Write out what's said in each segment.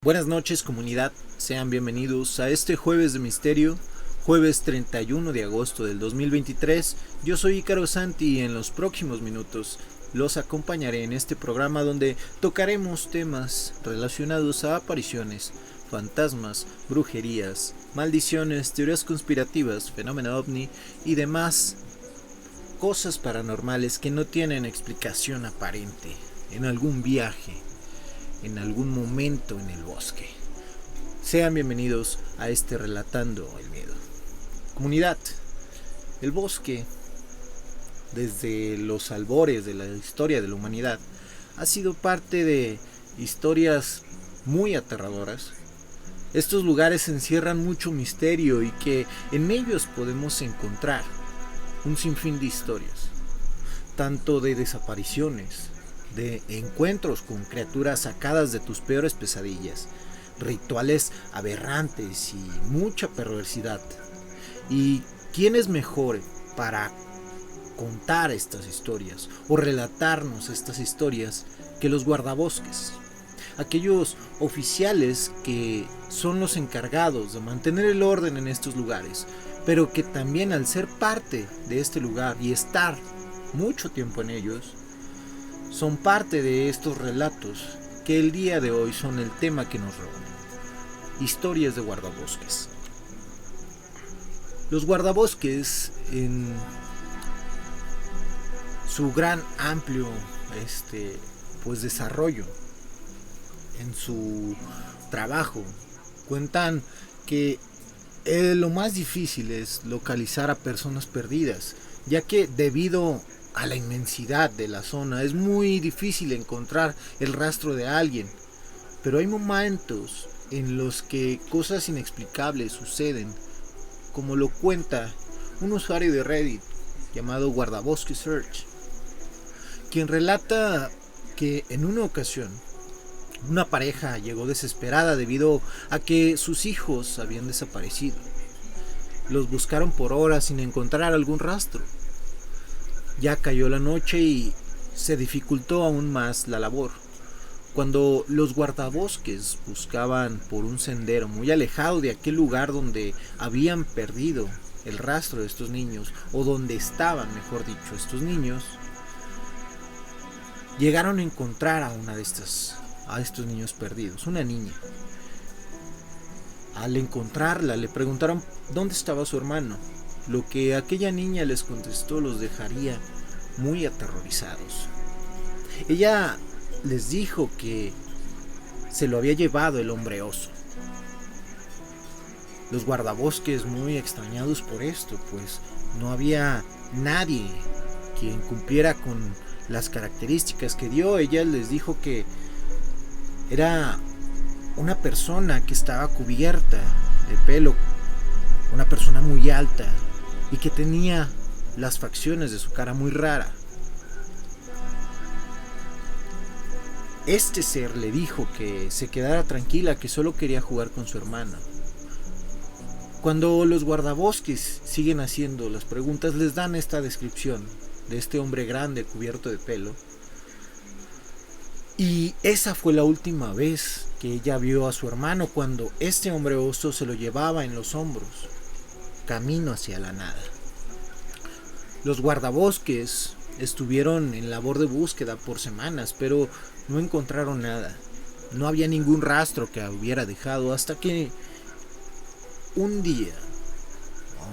Buenas noches, comunidad, sean bienvenidos a este jueves de misterio, jueves 31 de agosto del 2023. Yo soy Ícaro Santi y en los próximos minutos los acompañaré en este programa donde tocaremos temas relacionados a apariciones, fantasmas, brujerías, maldiciones, teorías conspirativas, fenómeno ovni y demás cosas paranormales que no tienen explicación aparente en algún viaje, en algún momento en el bosque. Sean bienvenidos a este Relatando el Miedo. Comunidad, el bosque, desde los albores de la historia de la humanidad, ha sido parte de historias muy aterradoras. Estos lugares encierran mucho misterio y que en ellos podemos encontrar un sinfín de historias, tanto de desapariciones, de encuentros con criaturas sacadas de tus peores pesadillas, rituales aberrantes y mucha perversidad. ¿Y quién es mejor para contar estas historias o relatarnos estas historias que los guardabosques? Aquellos oficiales que son los encargados de mantener el orden en estos lugares, pero que también al ser parte de este lugar y estar mucho tiempo en ellos, son parte de estos relatos que el día de hoy son el tema que nos reúne. Historias de guardabosques. Los guardabosques, en su gran amplio desarrollo, en su trabajo, cuentan que lo más difícil es localizar a personas perdidas, ya que debido a la inmensidad de la zona es muy difícil encontrar el rastro de alguien. Pero hay momentos en los que cosas inexplicables suceden, como lo cuenta un usuario de Reddit llamado Guardabosque Search, quien relata que en una ocasión una pareja llegó desesperada debido a que sus hijos habían desaparecido. Los buscaron por horas sin encontrar algún rastro. Ya cayó la noche y se dificultó aún más la labor. Cuando los guardabosques buscaban por un sendero muy alejado de aquel lugar donde habían perdido el rastro de estos niños, o donde estaban, mejor dicho, estos niños, llegaron a encontrar a estos niños perdidos, una niña. Al encontrarla le preguntaron dónde estaba su hermano. Lo que aquella niña les contestó los dejaría muy aterrorizados. Ella les dijo que se lo había llevado el hombre oso. Los guardabosques, muy extrañados por esto, pues no había nadie quien cumpliera con las características que dio. Ella les dijo que era una persona que estaba cubierta de pelo, una persona muy alta, y que tenía las facciones de su cara muy rara. Este ser le dijo que se quedara tranquila, que solo quería jugar con su hermana. Cuando los guardabosques siguen haciendo las preguntas, les dan esta descripción de este hombre grande cubierto de pelo. Y esa fue la última vez que ella vio a su hermano, cuando este hombre oso se lo llevaba en los hombros, camino hacia la nada. Los guardabosques estuvieron en labor de búsqueda por semanas, pero no encontraron nada. No había ningún rastro que hubiera dejado, hasta que un día,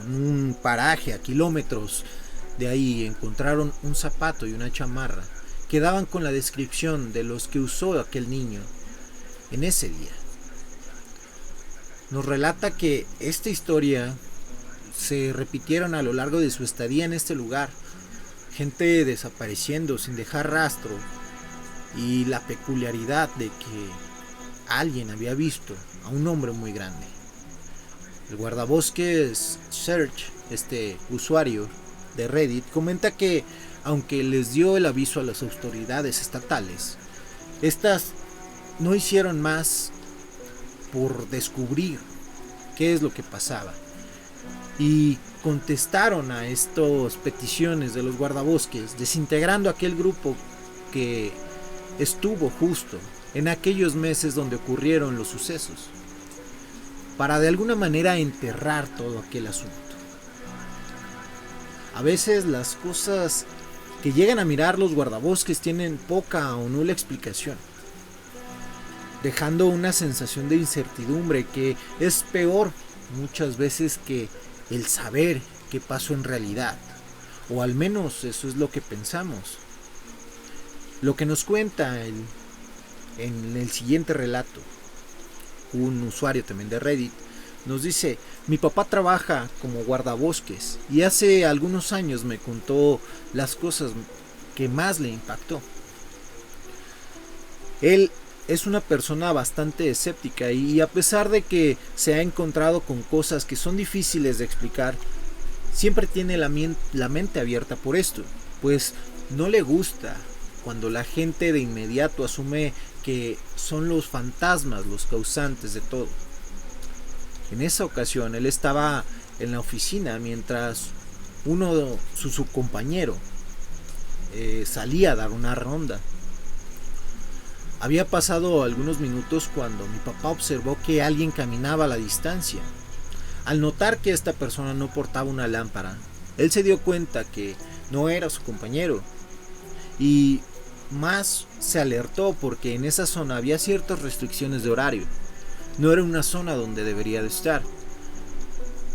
en un paraje a kilómetros de ahí, encontraron un zapato y una chamarra que daban con la descripción de los que usó aquel niño en ese día. Nos relata que esta historia se repitieron a lo largo de su estadía en este lugar, gente desapareciendo sin dejar rastro, y la peculiaridad de que alguien había visto a un hombre muy grande. El guardabosques Search, este usuario de Reddit, comenta que aunque les dio el aviso a las autoridades estatales, estas no hicieron más por descubrir qué es lo que pasaba, y contestaron a estas peticiones de los guardabosques, desintegrando aquel grupo que estuvo justo en aquellos meses donde ocurrieron los sucesos, para de alguna manera enterrar todo aquel asunto. A veces las cosas que llegan a mirar los guardabosques tienen poca o nula explicación, dejando una sensación de incertidumbre que es peor muchas veces que el saber qué pasó en realidad, o al menos eso es lo que pensamos. Lo que nos cuenta en el siguiente relato, un usuario también de Reddit, nos dice: mi papá trabaja como guardabosques y hace algunos años me contó las cosas que más le impactó. Él es una persona bastante escéptica y a pesar de que se ha encontrado con cosas que son difíciles de explicar, siempre tiene la mente abierta por esto, pues no le gusta cuando la gente de inmediato asume que son los fantasmas los causantes de todo. En esa ocasión él estaba en la oficina mientras su compañero salía a dar una ronda. Había pasado algunos minutos cuando mi papá observó que alguien caminaba a la distancia. Al notar que esta persona no portaba una lámpara, él se dio cuenta que no era su compañero y más se alertó porque en esa zona había ciertas restricciones de horario. No era una zona donde debería de estar.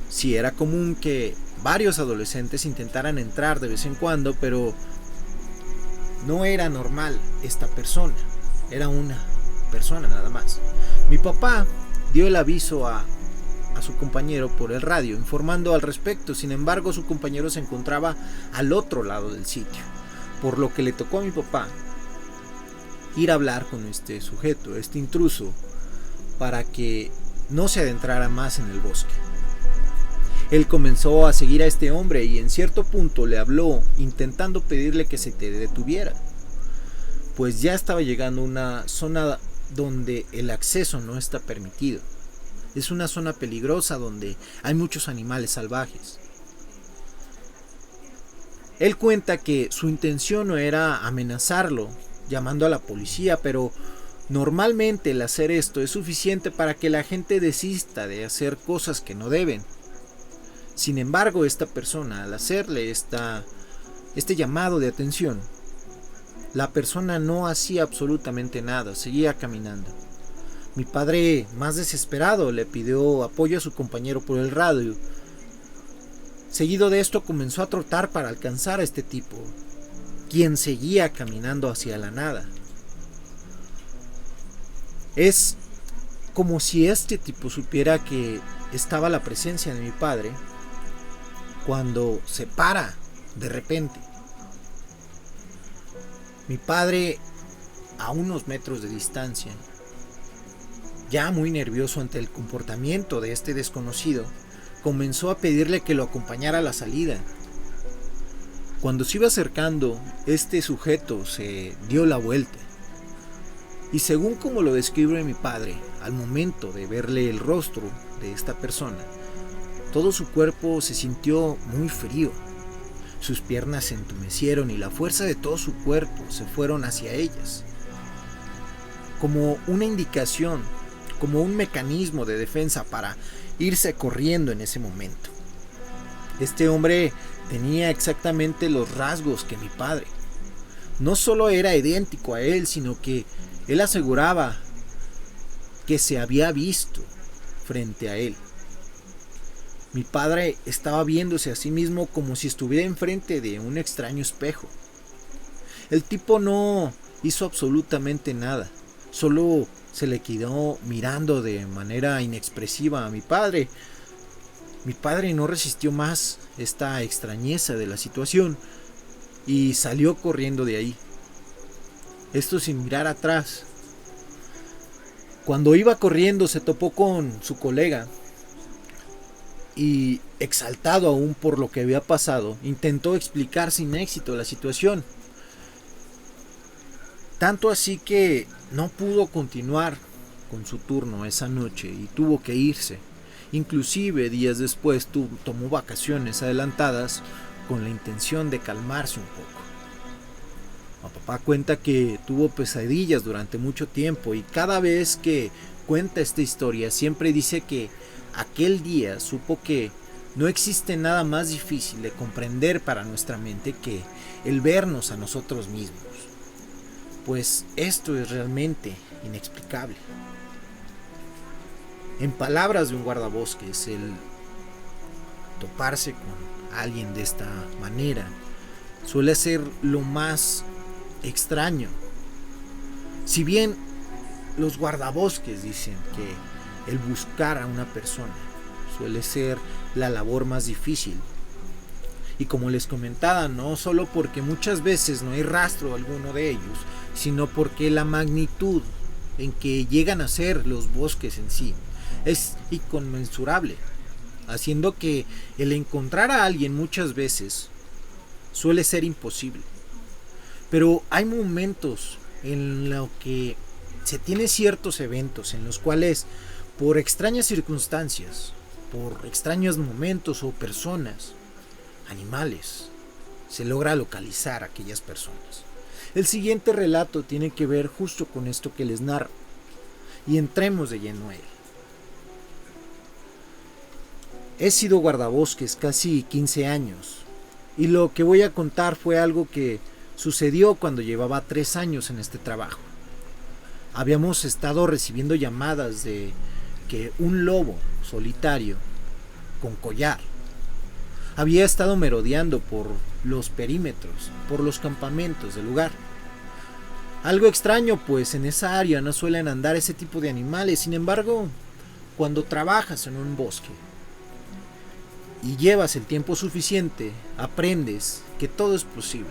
Sí era común que varios adolescentes intentaran entrar de vez en cuando, pero no era normal esta persona. Era una persona nada más. Mi papá dio el aviso a su compañero por el radio, informando al respecto. Sin embargo, su compañero se encontraba al otro lado del sitio, por lo que le tocó a mi papá ir a hablar con este sujeto, este intruso, para que no se adentrara más en el bosque. Él comenzó a seguir a este hombre y en cierto punto le habló intentando pedirle que se te detuviera, pues ya estaba llegando a una zona donde el acceso no está permitido. Es una zona peligrosa donde hay muchos animales salvajes. Él cuenta que su intención no era amenazarlo llamando a la policía, pero normalmente el hacer esto es suficiente para que la gente desista de hacer cosas que no deben. Sin embargo, esta persona, al hacerle este llamado de atención, la persona no hacía absolutamente nada, seguía caminando. Mi padre, más desesperado, le pidió apoyo a su compañero por el radio. Seguido de esto comenzó a trotar para alcanzar a este tipo, quien seguía caminando hacia la nada. Es como si este tipo supiera que estaba la presencia de mi padre cuando se para de repente. Mi padre, a unos metros de distancia, ya muy nervioso ante el comportamiento de este desconocido, comenzó a pedirle que lo acompañara a la salida. Cuando se iba acercando, este sujeto se dio la vuelta. Y según como lo describe mi padre, al momento de verle el rostro de esta persona, todo su cuerpo se sintió muy frío. Sus piernas se entumecieron y la fuerza de todo su cuerpo se fueron hacia ellas. Como una indicación, como un mecanismo de defensa para irse corriendo en ese momento. Este hombre tenía exactamente los rasgos que mi padre. No solo era idéntico a él, sino que él aseguraba que se había visto frente a él. Mi padre estaba viéndose a sí mismo como si estuviera enfrente de un extraño espejo. El tipo no hizo absolutamente nada, solo se le quedó mirando de manera inexpresiva a mi padre. Mi padre no resistió más esta extrañeza de la situación y salió corriendo de ahí. Esto sin mirar atrás. Cuando iba corriendo se topó con su colega y, exaltado aún por lo que había pasado, intentó explicar sin éxito la situación. Tanto así que no pudo continuar con su turno esa noche y tuvo que irse. Inclusive días después tomó vacaciones adelantadas con la intención de calmarse un poco. Mi papá cuenta que tuvo pesadillas durante mucho tiempo y cada vez que cuenta esta historia siempre dice que aquel día supo que no existe nada más difícil de comprender para nuestra mente que el vernos a nosotros mismos. Pues esto es realmente inexplicable. En palabras de un guardabosques, el toparse con alguien de esta manera suele ser lo más extraño. Si bien los guardabosques dicen que el buscar a una persona suele ser la labor más difícil, y como les comentaba, no solo porque muchas veces no hay rastro alguno de ellos, sino porque la magnitud en que llegan a ser los bosques en sí es inconmensurable, haciendo que el encontrar a alguien muchas veces suele ser imposible. Pero hay momentos en los que se tienen ciertos eventos en los cuales, por extrañas circunstancias, por extraños momentos o personas, animales, se logra localizar a aquellas personas. El siguiente relato tiene que ver justo con esto que les narro, y entremos de lleno a él. He sido guardabosques casi 15 años, y lo que voy a contar fue algo que sucedió cuando llevaba 3 años en este trabajo. Habíamos estado recibiendo llamadas de que un lobo solitario con collar había estado merodeando por los perímetros, por los campamentos del lugar. Algo extraño, pues en esa área no suelen andar ese tipo de animales. Sin embargo, cuando trabajas en un bosque y llevas el tiempo suficiente, aprendes que todo es posible.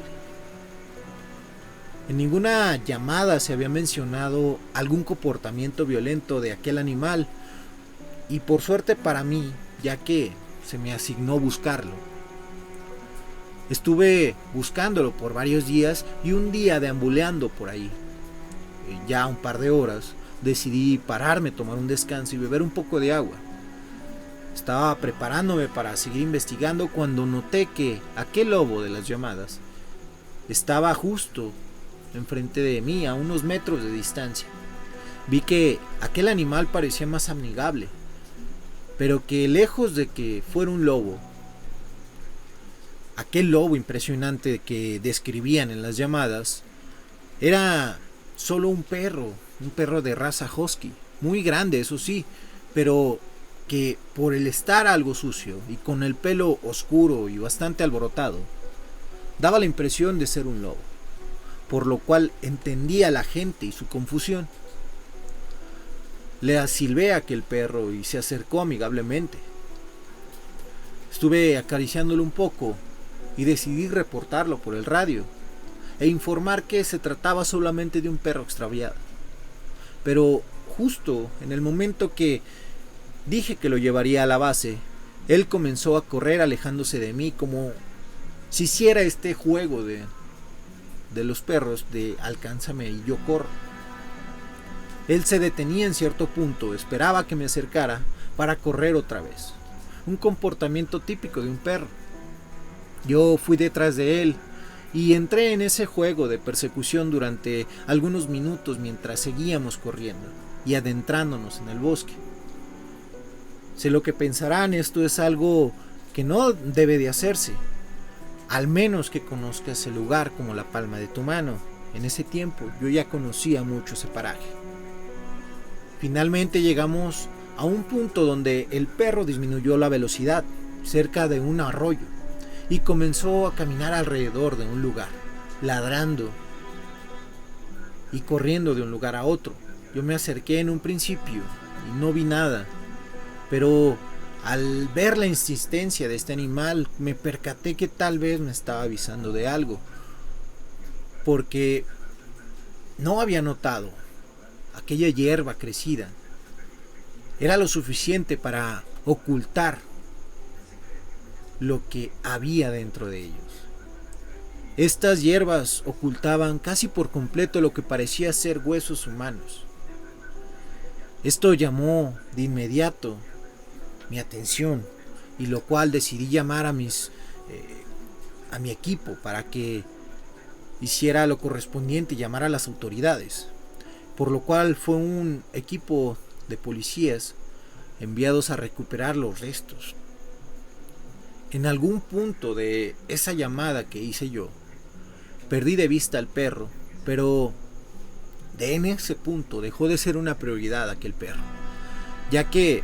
En ninguna llamada se había mencionado algún comportamiento violento de aquel animal, y por suerte para mí, ya que se me asignó buscarlo. Estuve buscándolo por varios días y un día deambuleando por ahí, ya un par de horas, decidí pararme, tomar un descanso y beber un poco de agua. Estaba preparándome para seguir investigando cuando noté que aquel lobo de las llamadas estaba justo enfrente de mí, a unos metros de distancia. Vi que aquel animal parecía más amigable, pero que lejos de que fuera un lobo, aquel lobo impresionante que describían en las llamadas, era solo un perro de raza husky, muy grande eso sí, pero que por el estar algo sucio y con el pelo oscuro y bastante alborotado, daba la impresión de ser un lobo, por lo cual entendía a la gente y su confusión. Le silbé a aquel perro y se acercó amigablemente. Estuve acariciándolo un poco y decidí reportarlo por el radio e informar que se trataba solamente de un perro extraviado. Pero justo en el momento que dije que lo llevaría a la base, él comenzó a correr alejándose de mí como si hiciera este juego de los perros de alcánzame y yo corro. Él se detenía en cierto punto, esperaba que me acercara para correr otra vez. Un comportamiento típico de un perro. Yo fui detrás de él y entré en ese juego de persecución durante algunos minutos mientras seguíamos corriendo y adentrándonos en el bosque. Sé lo que pensarán, esto es algo que no debe de hacerse, al menos que conozcas el lugar como la palma de tu mano. En ese tiempo yo ya conocía mucho ese paraje. Finalmente llegamos a un punto donde el perro disminuyó la velocidad, cerca de un arroyo, y comenzó a caminar alrededor de un lugar, ladrando y corriendo de un lugar a otro. Yo me acerqué en un principio y no vi nada, pero al ver la insistencia de este animal me percaté que tal vez me estaba avisando de algo, porque no había notado aquella hierba crecida. Era lo suficiente para ocultar lo que había dentro de ellos. Estas hierbas ocultaban casi por completo lo que parecía ser huesos humanos. Esto llamó de inmediato mi atención, y lo cual decidí llamar a mi equipo para que hiciera lo correspondiente y llamara a las autoridades, por lo cual fue un equipo de policías enviados a recuperar los restos. En algún punto de esa llamada que hice yo, perdí de vista al perro, pero en ese punto dejó de ser una prioridad aquel perro, ya que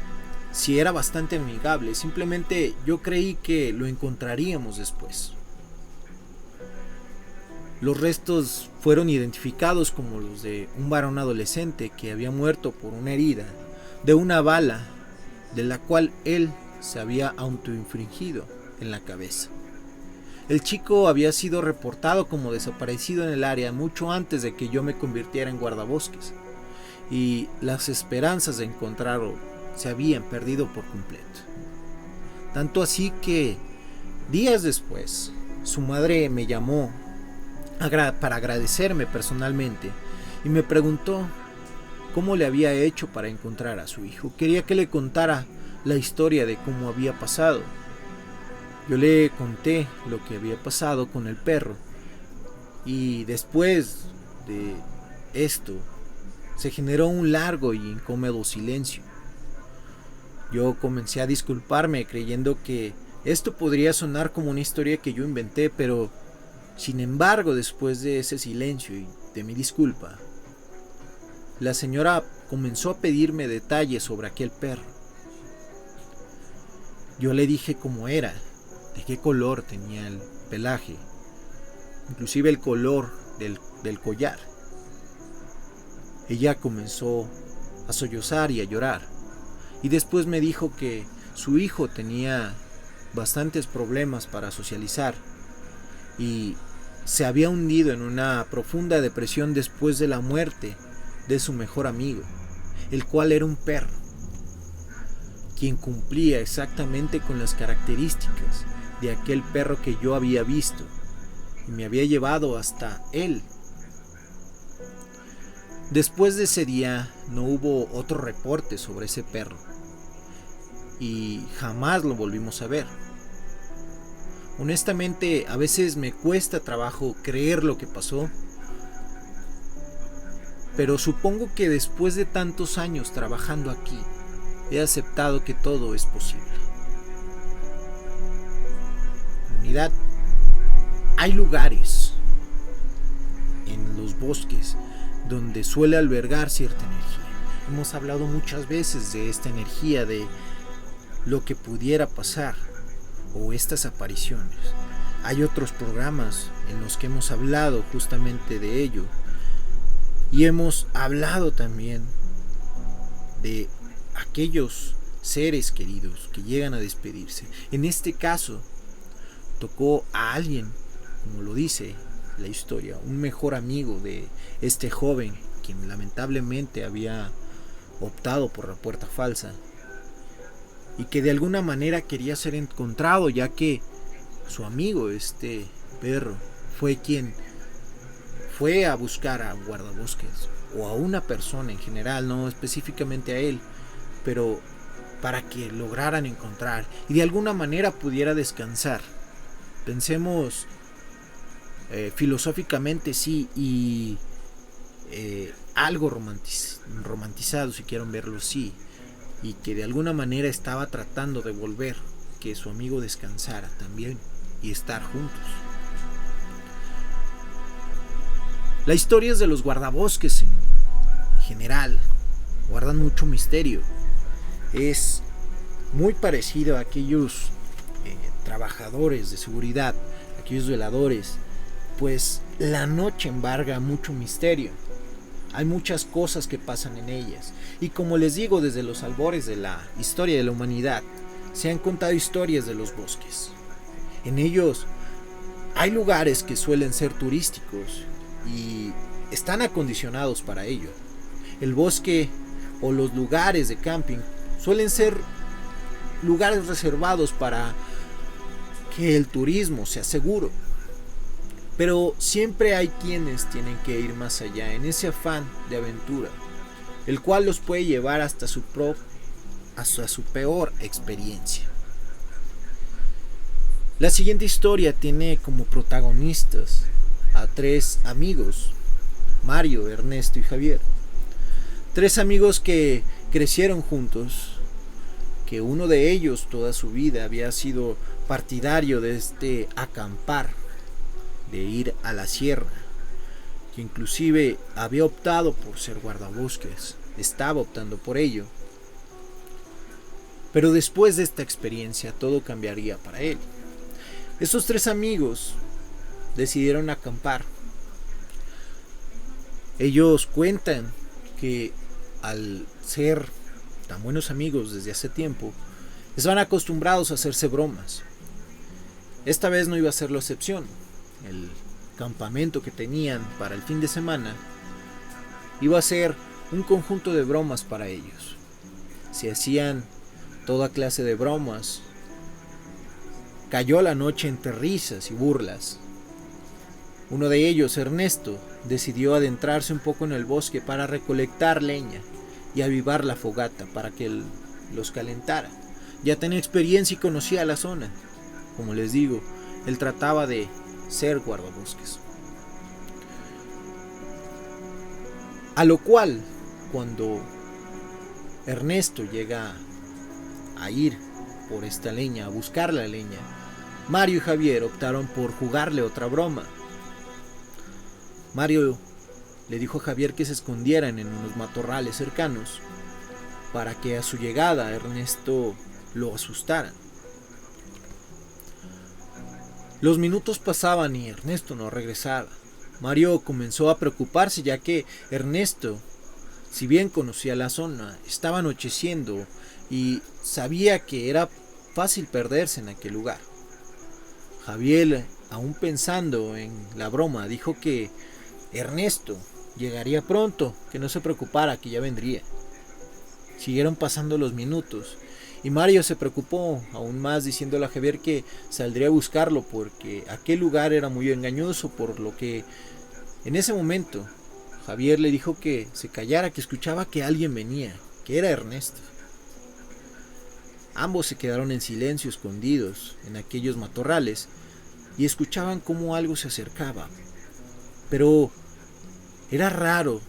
si era bastante amigable, simplemente yo creí que lo encontraríamos después. Los restos fueron identificados como los de un varón adolescente que había muerto por una herida de una bala de la cual él se había autoinfligido en la cabeza. El chico había sido reportado como desaparecido en el área mucho antes de que yo me convirtiera en guardabosques, y las esperanzas de encontrarlo se habían perdido por completo. Tanto así que días después su madre me llamó para agradecerme personalmente y me preguntó cómo le había hecho para encontrar a su hijo. Quería que le contara la historia de cómo había pasado. Yo le conté lo que había pasado con el perro, y después de esto se generó un largo y incómodo silencio. Yo comencé a disculparme creyendo que esto podría sonar como una historia que yo inventé, pero sin embargo, después de ese silencio y de mi disculpa, la señora comenzó a pedirme detalles sobre aquel perro. Yo le dije cómo era, de qué color tenía el pelaje, inclusive el color del collar. Ella comenzó a sollozar y a llorar, y después me dijo que su hijo tenía bastantes problemas para socializar y se había hundido en una profunda depresión después de la muerte de su mejor amigo, el cual era un perro, quien cumplía exactamente con las características de aquel perro que yo había visto y me había llevado hasta él. Después de ese día no hubo otro reporte sobre ese perro y jamás lo volvimos a ver. Honestamente, a veces me cuesta trabajo creer lo que pasó, pero supongo que después de tantos años trabajando aquí, he aceptado que todo es posible. Comunidad, hay lugares en los bosques donde suele albergar cierta energía. Hemos hablado muchas veces de esta energía, de lo que pudiera pasar o estas apariciones. Hay otros programas en los que hemos hablado justamente de ello, y hemos hablado también de aquellos seres queridos que llegan a despedirse. En este caso tocó a alguien, como lo dice la historia, un mejor amigo de este joven, quien lamentablemente había optado por la puerta falsa y que de alguna manera quería ser encontrado, ya que su amigo, este perro, fue quien fue a buscar a guardabosques o a una persona en general, no específicamente a él, pero para que lograran encontrar y de alguna manera pudiera descansar. Pensemos filosóficamente, sí, y algo romantizado, si quieren verlo, sí, y que de alguna manera estaba tratando de volver, que su amigo descansara también y estar juntos. Las historias de los guardabosques en general guardan mucho misterio. Es muy parecido a aquellos trabajadores de seguridad, aquellos veladores, pues la noche embarga mucho misterio. Hay muchas cosas que pasan en ellas, y como les digo, desde los albores de la historia de la humanidad se han contado historias de los bosques. En ellos hay lugares que suelen ser turísticos y están acondicionados para ello. El bosque o los lugares de camping suelen ser lugares reservados para que el turismo sea seguro. Pero siempre hay quienes tienen que ir más allá en ese afán de aventura, el cual los puede llevar hasta su peor experiencia. La siguiente historia tiene como protagonistas a 3 amigos, Mario, Ernesto y Javier. 3 amigos que crecieron juntos, que uno de ellos toda su vida había sido partidario de este acampar, de ir a la sierra, que inclusive había optado por ser guardabosques, estaba optando por ello. Pero después de esta experiencia todo cambiaría para él. Estos 3 amigos decidieron acampar. Ellos cuentan que al ser tan buenos amigos desde hace tiempo, estaban acostumbrados a hacerse bromas. Esta vez no iba a ser la excepción. El campamento que tenían para el fin de semana iba a ser un conjunto de bromas para ellos. Se hacían toda clase de bromas. Cayó la noche entre risas y burlas. Uno de ellos, Ernesto, decidió adentrarse un poco en el bosque para recolectar leña y avivar la fogata para que los calentara. Ya tenía experiencia y conocía la zona. Como les digo, él trataba de ser guardabosques. A lo cual, cuando Ernesto llega a ir por esta leña, a buscar la leña, Mario y Javier optaron por jugarle otra broma. Mario le dijo a Javier que se escondieran en unos matorrales cercanos para que a su llegada Ernesto lo asustara. Los minutos pasaban y Ernesto no regresaba. Mario comenzó a preocuparse, ya que Ernesto, si bien conocía la zona, estaba anocheciendo y sabía que era fácil perderse en aquel lugar. Javier, aún pensando en la broma, dijo que Ernesto llegaría pronto, que no se preocupara, que ya vendría. Siguieron pasando los minutos y Mario se preocupó aún más, diciéndole a Javier que saldría a buscarlo porque aquel lugar era muy engañoso, por lo que en ese momento Javier le dijo que se callara, que escuchaba que alguien venía, que era Ernesto. Ambos se quedaron en silencio, escondidos en aquellos matorrales, y escuchaban cómo algo se acercaba. Pero era raro,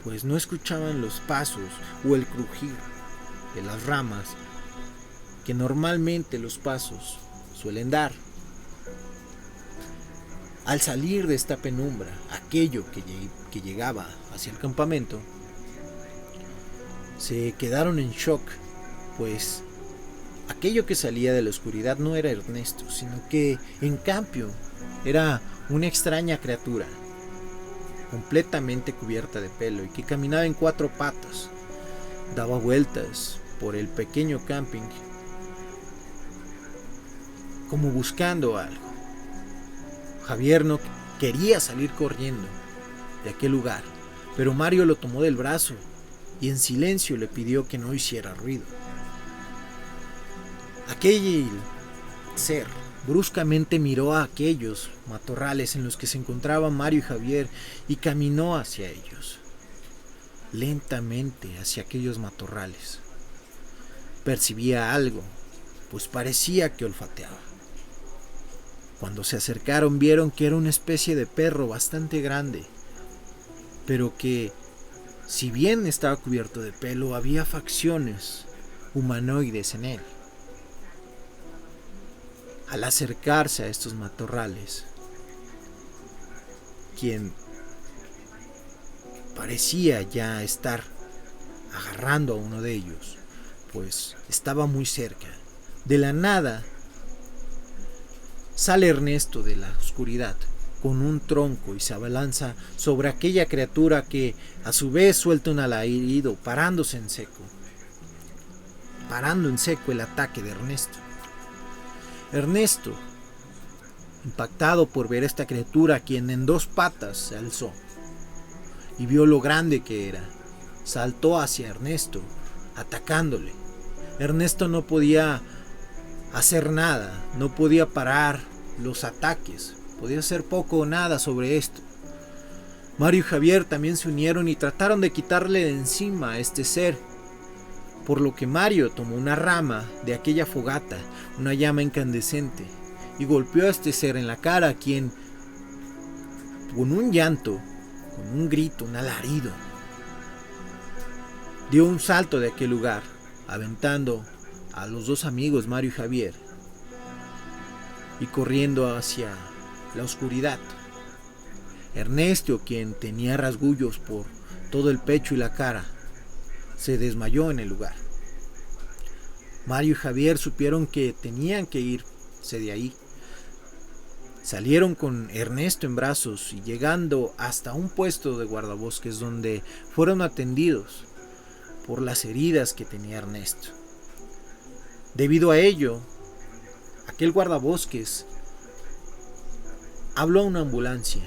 pues no escuchaban los pasos o el crujir de las ramas que normalmente los pasos suelen dar. Al salir de esta penumbra, aquello que llegaba hacia el campamento, se quedaron en shock, pues aquello que salía de la oscuridad no era Ernesto, sino que en cambio era una extraña criatura, completamente cubierta de pelo y que caminaba en 4 patas. Daba vueltas por el pequeño camping como buscando algo. Javier no quería salir corriendo de aquel lugar, pero Mario lo tomó del brazo y en silencio le pidió que no hiciera ruido. Aquel ser bruscamente miró a aquellos matorrales en los que se encontraban Mario y Javier y caminó hacia ellos, lentamente hacia aquellos matorrales. Percibía algo, pues parecía que olfateaba. Cuando se acercaron vieron que era una especie de perro bastante grande, pero que, si bien estaba cubierto de pelo, había facciones humanoides en él. Al acercarse a estos matorrales, quien parecía ya estar agarrando a uno de ellos, pues estaba muy cerca. De la nada sale Ernesto de la oscuridad con un tronco y se abalanza sobre aquella criatura, que a su vez suelta un alarido, parando en seco el ataque de Ernesto. Ernesto, impactado por ver a esta criatura, quien en 2 patas se alzó y vio lo grande que era, saltó hacia Ernesto, atacándole. Ernesto no podía hacer nada, no podía parar los ataques, podía hacer poco o nada sobre esto. Mario y Javier también se unieron y trataron de quitarle de encima a este ser, por lo que Mario tomó una rama de aquella fogata, una llama incandescente, y golpeó a este ser en la cara, quien con un llanto, con un grito, un alarido, dio un salto de aquel lugar, aventando a los dos amigos, Mario y Javier, y corriendo hacia la oscuridad. Ernesto, quien tenía rasguños por todo el pecho y la cara, se desmayó en el lugar. Mario y Javier supieron que tenían que irse de ahí. Salieron con Ernesto en brazos y llegando hasta un puesto de guardabosques donde fueron atendidos por las heridas que tenía Ernesto. Debido a ello, aquel guardabosques habló a una ambulancia,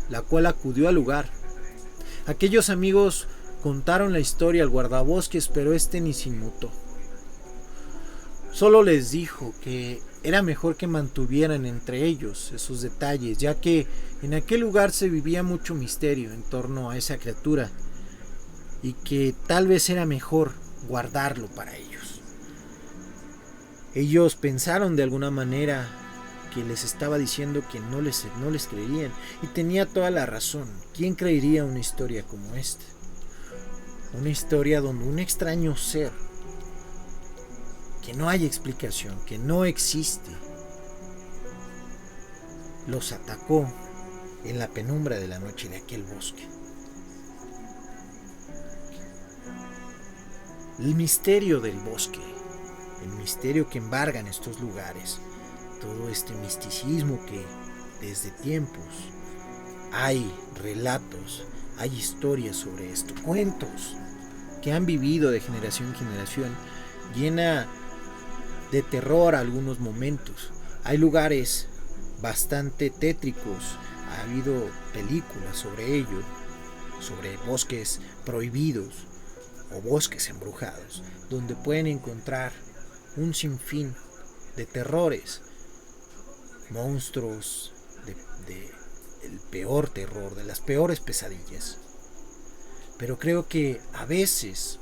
la cual acudió al lugar. Aquellos amigos contaron la historia al guardabosques, pero este ni se inmutó. Solo les dijo que era mejor que mantuvieran entre ellos esos detalles, ya que en aquel lugar se vivía mucho misterio en torno a esa criatura y que tal vez era mejor guardarlo para ellos. Ellos pensaron de alguna manera que les estaba diciendo que no les creerían, y tenía toda la razón. ¿Quién creería una historia como esta? Una historia donde un extraño ser que no hay explicación, que no existe, los atacó en la penumbra de la noche de aquel bosque. El misterio del bosque, el misterio que embarga en estos lugares, todo este misticismo que desde tiempos hay relatos, hay historias sobre esto, cuentos que han vivido de generación en generación, llena de terror algunos momentos. Hay lugares bastante tétricos, ha habido películas sobre ello, sobre bosques prohibidos o bosques embrujados, donde pueden encontrar un sinfín de terrores, monstruos, el peor terror, de las peores pesadillas. Pero creo que a veces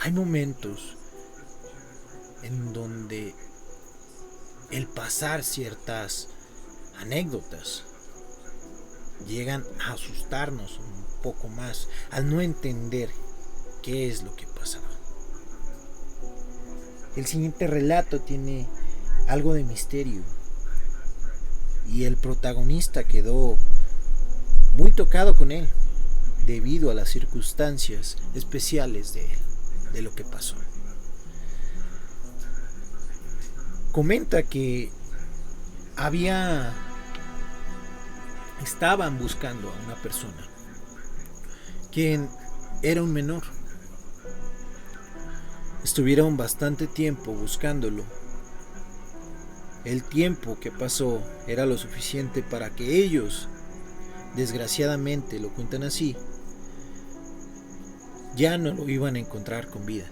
hay momentos en donde el pasar ciertas anécdotas llegan a asustarnos un poco más al no entender qué es lo que pasaba. El siguiente relato tiene algo de misterio y el protagonista quedó muy tocado con él debido a las circunstancias especiales de él, de lo que pasó. Comenta que estaban buscando a una persona quien era un menor. Estuvieron bastante tiempo buscándolo. El tiempo que pasó era lo suficiente para que ellos, desgraciadamente lo cuentan así, ya no lo iban a encontrar con vida.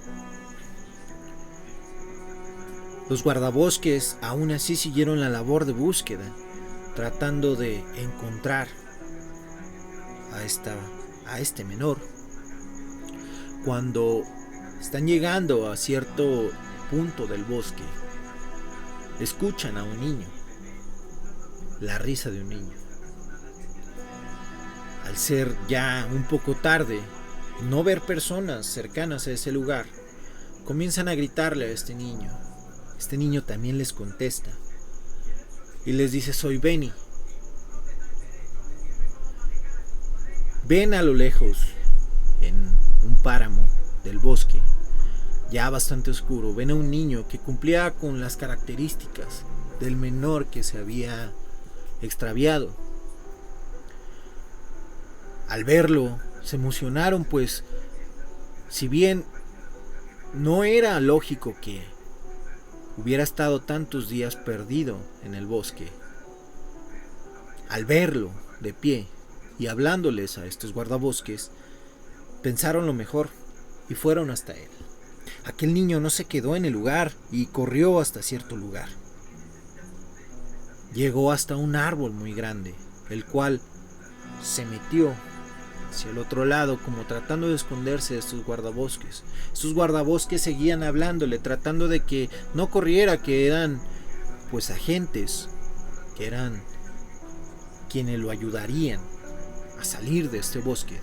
Los guardabosques aún así siguieron la labor de búsqueda, tratando de encontrar a este menor. Cuando están llegando a cierto punto del bosque, escuchan a un niño, la risa de un niño. Al ser ya un poco tarde, no ver personas cercanas a ese lugar, comienzan a gritarle a este niño. Este niño también les contesta y les dice: soy Benny. Ven a lo lejos, en un páramo del bosque, ya bastante oscuro, ven a un niño que cumplía con las características del menor que se había extraviado. Al verlo, se emocionaron, pues si bien no era lógico que hubiera estado tantos días perdido en el bosque, al verlo de pie y hablándoles a estos guardabosques, pensaron lo mejor y fueron hasta él. Aquel niño no se quedó en el lugar y corrió hasta cierto lugar. Llegó hasta un árbol muy grande, el cual se metió hacia el otro lado, como tratando de esconderse de estos guardabosques. Estos guardabosques seguían hablándole, tratando de que no corriera, que eran pues agentes, que eran quienes lo ayudarían a salir de este bosque.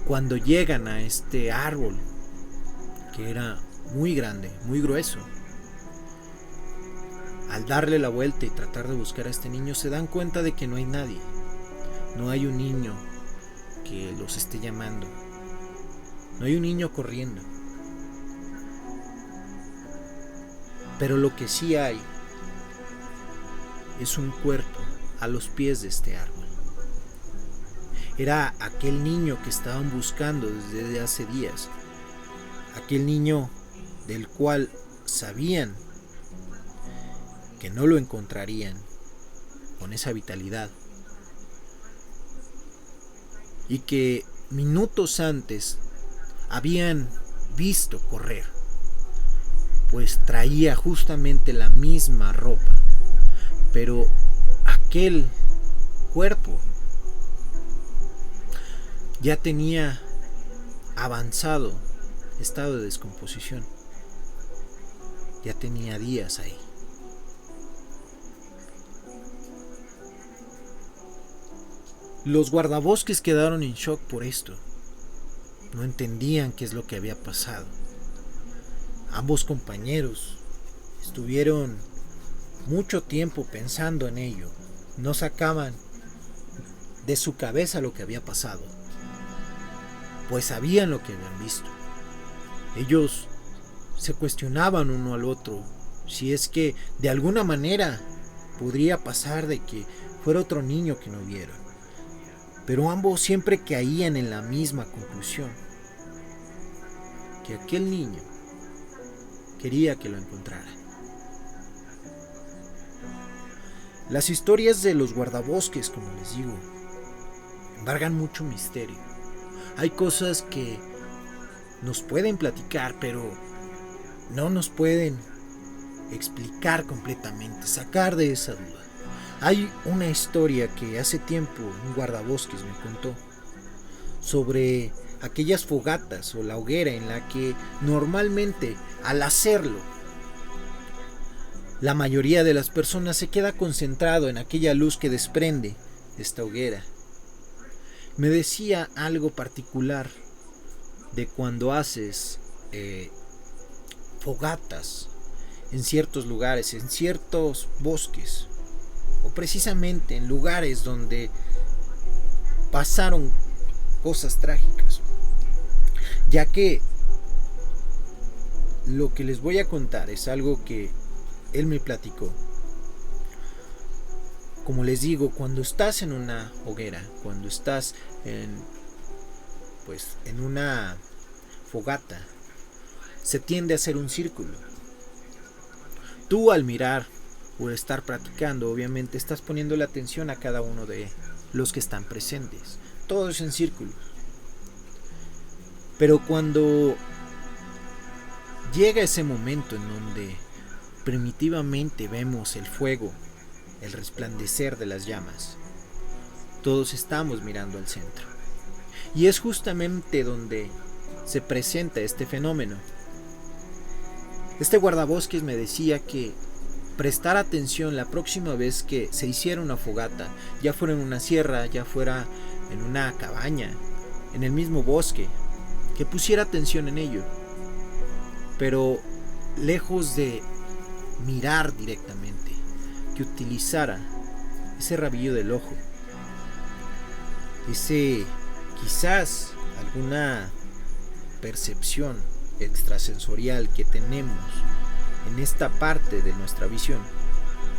Cuando llegan a este árbol, que era muy grande, muy grueso, al darle la vuelta y tratar de buscar a este niño, se dan cuenta de que no hay nadie. No hay un niño que los esté llamando. No hay un niño corriendo. Pero lo que sí hay es un cuerpo a los pies de este árbol. Era aquel niño que estaban buscando desde hace días. Aquel niño del cual sabían que no lo encontrarían con esa vitalidad. Y que minutos antes habían visto correr, pues traía justamente la misma ropa, pero aquel cuerpo ya tenía avanzado estado de descomposición, ya tenía días ahí. Los guardabosques quedaron en shock por esto. No entendían qué es lo que había pasado. Ambos compañeros estuvieron mucho tiempo pensando en ello. No sacaban de su cabeza lo que había pasado, pues sabían lo que habían visto. Ellos se cuestionaban uno al otro si es que de alguna manera podría pasar de que fuera otro niño que no vieron. Pero ambos siempre caían en la misma conclusión, que aquel niño quería que lo encontrara. Las historias de los guardabosques, como les digo, embargan mucho misterio. Hay cosas que nos pueden platicar, pero no nos pueden explicar completamente, sacar de esa duda. Hay una historia que hace tiempo un guardabosques me contó sobre aquellas fogatas o la hoguera en la que normalmente al hacerlo la mayoría de las personas se queda concentrado en aquella luz que desprende esta hoguera. Me decía algo particular de cuando haces fogatas en ciertos lugares, en ciertos bosques, o precisamente en lugares donde pasaron cosas trágicas, ya que lo que les voy a contar es algo que él me platicó. Como les digo, cuando estás en una hoguera, cuando estás en una fogata, se tiende a hacer un círculo. Tú al mirar o estar practicando, obviamente estás poniendo la atención a cada uno de los que están presentes, todos en círculos. Pero cuando llega ese momento en donde primitivamente vemos el fuego, el resplandecer de las llamas, todos estamos mirando al centro. Y es justamente donde se presenta este fenómeno. Este guardabosques me decía que prestar atención la próxima vez que se hiciera una fogata, ya fuera en una sierra, ya fuera en una cabaña, en el mismo bosque, que pusiera atención en ello, pero lejos de mirar directamente, que utilizara ese rabillo del ojo, ese quizás alguna percepción extrasensorial que tenemos en esta parte de nuestra visión,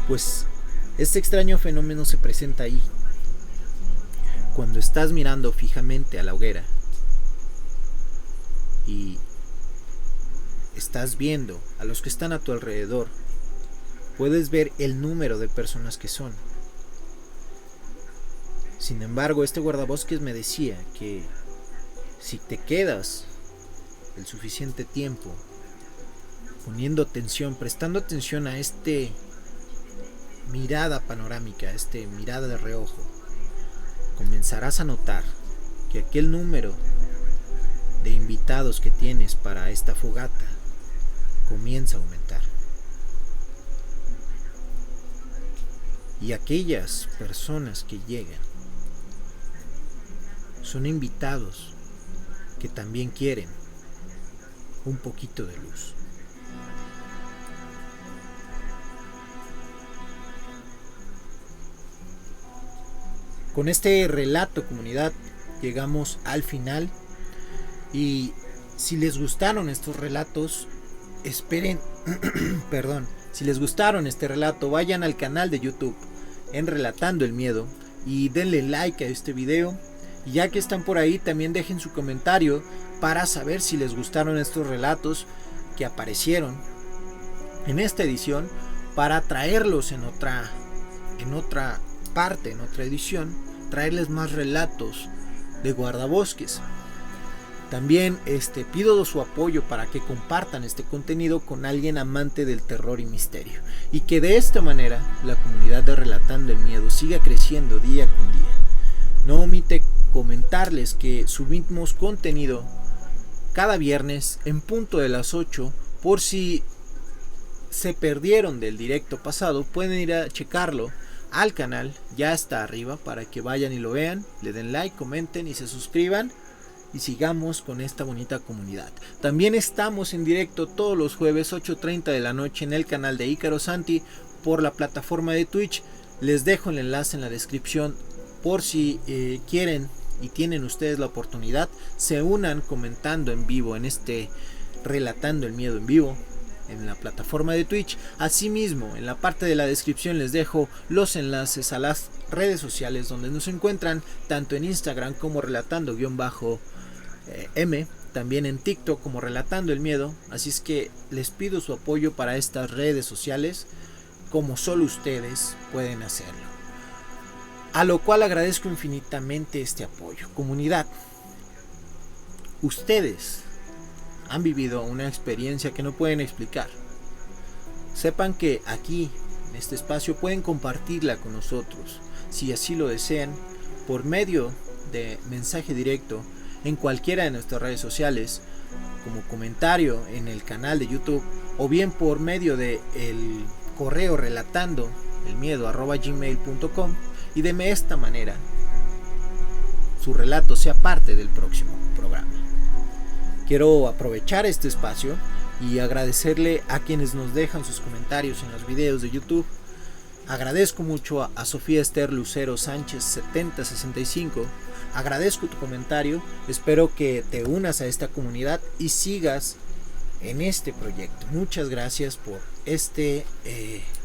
pues este extraño fenómeno se presenta ahí. Cuando estás mirando fijamente a la hoguera y estás viendo a los que están a tu alrededor, puedes ver el número de personas que son. Sin embargo, este guardabosques me decía que si te quedas el suficiente tiempo poniendo atención, prestando atención a este mirada panorámica, este mirada de reojo, comenzarás a notar que aquel número de invitados que tienes para esta fogata comienza a aumentar. Y aquellas personas que llegan son invitados que también quieren un poquito de luz. Con este relato, comunidad, llegamos al final. Y si les gustaron estos relatos, esperen, perdón, si les gustaron este relato, vayan al canal de YouTube en Relatando el Miedo y denle like a este video. Y ya que están por ahí, también dejen su comentario para saber si les gustaron estos relatos que aparecieron en esta edición, para traerlos en otra parte, en otra edición, traerles más relatos de guardabosques. También pido su apoyo para que compartan este contenido con alguien amante del terror y misterio, y que de esta manera la comunidad de Relatando el Miedo siga creciendo día con día. No omite comentarles que subimos contenido cada viernes en punto de las 8. Por si se perdieron del directo pasado, pueden ir a checarlo al canal, ya está arriba, para que vayan y lo vean, le den like, comenten y se suscriban, y sigamos con esta bonita comunidad. También estamos en directo todos los jueves 8:30 de la noche en el canal de Ícaro Santi por la plataforma de Twitch. Les dejo el enlace en la descripción por si quieren y tienen ustedes la oportunidad, se unan comentando en vivo en este Relatando el Miedo en vivo en la plataforma de Twitch. Asimismo, en la parte de la descripción les dejo los enlaces a las redes sociales donde nos encuentran, tanto en Instagram como Relatando-M, también en TikTok como Relatando el Miedo. Así es que les pido su apoyo para estas redes sociales, como solo ustedes pueden hacerlo, a lo cual agradezco infinitamente este apoyo. Comunidad, ustedes han vivido una experiencia que no pueden explicar. Sepan que aquí, en este espacio, pueden compartirla con nosotros, si así lo desean, por medio de mensaje directo en cualquiera de nuestras redes sociales, como comentario en el canal de YouTube, o bien por medio de el correo relatandoelmiedo@gmail.com, y de esta manera su relato sea parte del próximo programa. Quiero aprovechar este espacio y agradecerle a quienes nos dejan sus comentarios en los videos de YouTube. Agradezco mucho a Sofía Esther Lucero Sánchez 7065. Agradezco tu comentario. Espero que te unas a esta comunidad y sigas en este proyecto. Muchas gracias por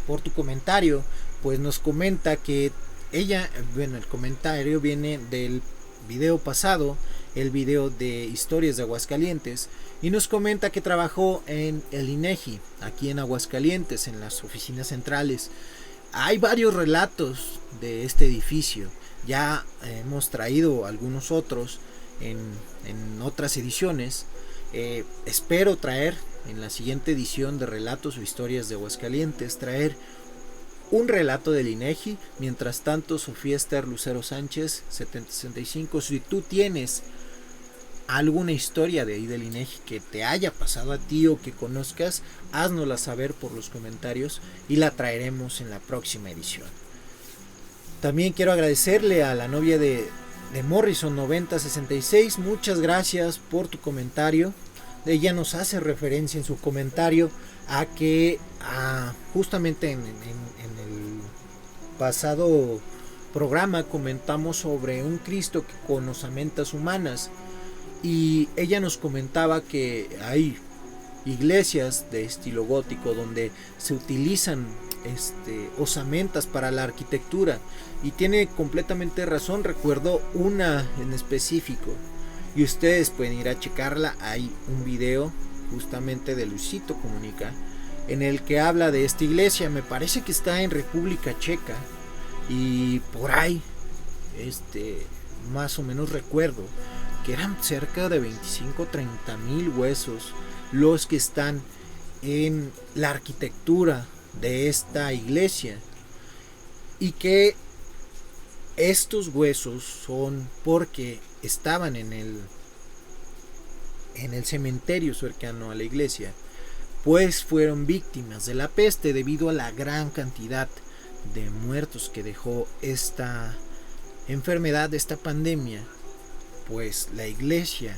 por tu comentario. Pues nos comenta que ella, bueno, el comentario viene del video pasado, el video de historias de Aguascalientes, y nos comenta que trabajó en el INEGI aquí en Aguascalientes, en las oficinas centrales. Hay varios relatos de este edificio, ya hemos traído algunos otros en otras ediciones. Espero traer en la siguiente edición de Relatos o Historias de Aguascalientes, traer un relato del INEGI. Mientras tanto, Sofía Esther Lucero Sánchez 7065, si tú tienes alguna historia de ahí del INEGI que te haya pasado a ti o que conozcas, háznosla saber por los comentarios y la traeremos en la próxima edición. También quiero agradecerle a la novia de Morrison 9066, muchas gracias por tu comentario. Ella nos hace referencia en su comentario a que justamente en el pasado programa comentamos sobre un Cristo con osamentas humanas, y ella nos comentaba que hay iglesias de estilo gótico donde se utilizan osamentas para la arquitectura, y tiene completamente razón. Recuerdo una en específico y ustedes pueden ir a checarla. Hay un video justamente de Luisito Comunica en el que habla de esta iglesia. Me parece que está en República Checa, y por ahí más o menos recuerdo que eran cerca de 25-30 mil huesos los que están en la arquitectura de esta iglesia, y que estos huesos son porque estaban en el cementerio cercano a la iglesia, pues fueron víctimas de la peste debido a la gran cantidad de muertos que dejó esta enfermedad, esta pandemia, pues la iglesia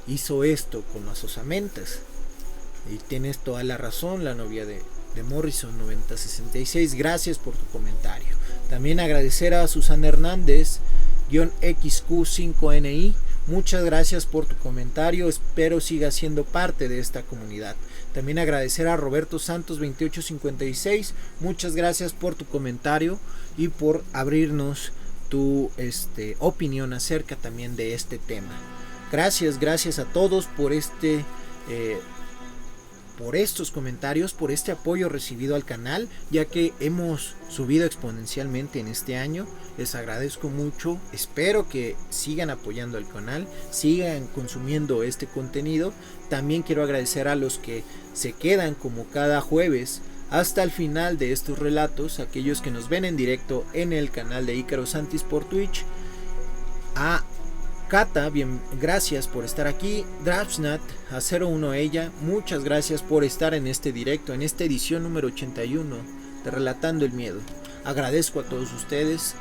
hizo esto con las osamentas. Y tienes toda la razón, la novia de Morrison 9066. Gracias por tu comentario. También agradecer a Susana Hernández XQ5NI. Muchas gracias por tu comentario, espero siga siendo parte de esta comunidad. También agradecer a Roberto Santos 2856. Muchas gracias por tu comentario y por abrirnos tu opinión acerca también de este tema. Gracias a todos por por estos comentarios, por este apoyo recibido al canal, ya que hemos subido exponencialmente en este año. Les agradezco mucho, espero que sigan apoyando al canal, sigan consumiendo este contenido. También quiero agradecer a los que se quedan como cada jueves hasta el final de estos relatos, aquellos que nos ven en directo en el canal de Ícaro Santis por Twitch. A Cata, bien, gracias por estar aquí. Drapsnat, a 01 ella, muchas gracias por estar en este directo, en esta edición número 81 de Relatando el Miedo. Agradezco a todos ustedes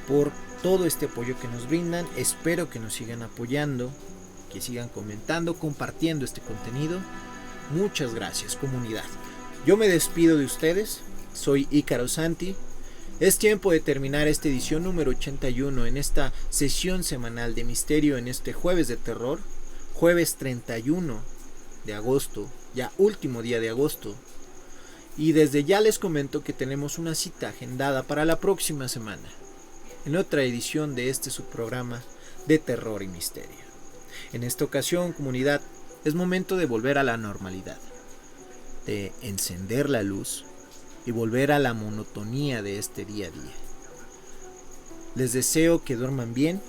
por todo este apoyo que nos brindan. Espero que nos sigan apoyando, que sigan comentando, compartiendo este contenido. Muchas gracias, comunidad. Yo me despido de ustedes, soy Ícaro Santi. Es tiempo de terminar esta edición número 81 en esta sesión semanal de misterio en este jueves de terror, jueves 31 de agosto, ya último día de agosto. Y desde ya les comento que tenemos una cita agendada para la próxima semana, en otra edición de este subprograma de terror y misterio. En esta ocasión, comunidad, es momento de volver a la normalidad, de encender la luz y volver a la monotonía de este día a día. Les deseo que duerman bien,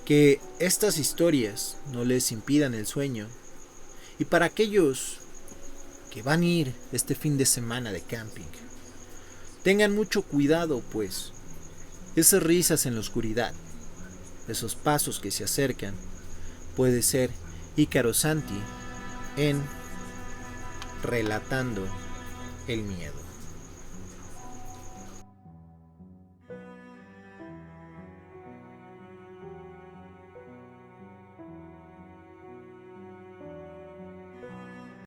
que estas historias no les impidan el sueño, y para aquellos que van a ir este fin de semana de camping, tengan mucho cuidado, pues esas risas en la oscuridad, esos pasos que se acercan, puede ser Ícaro Santi en Relatando el Miedo.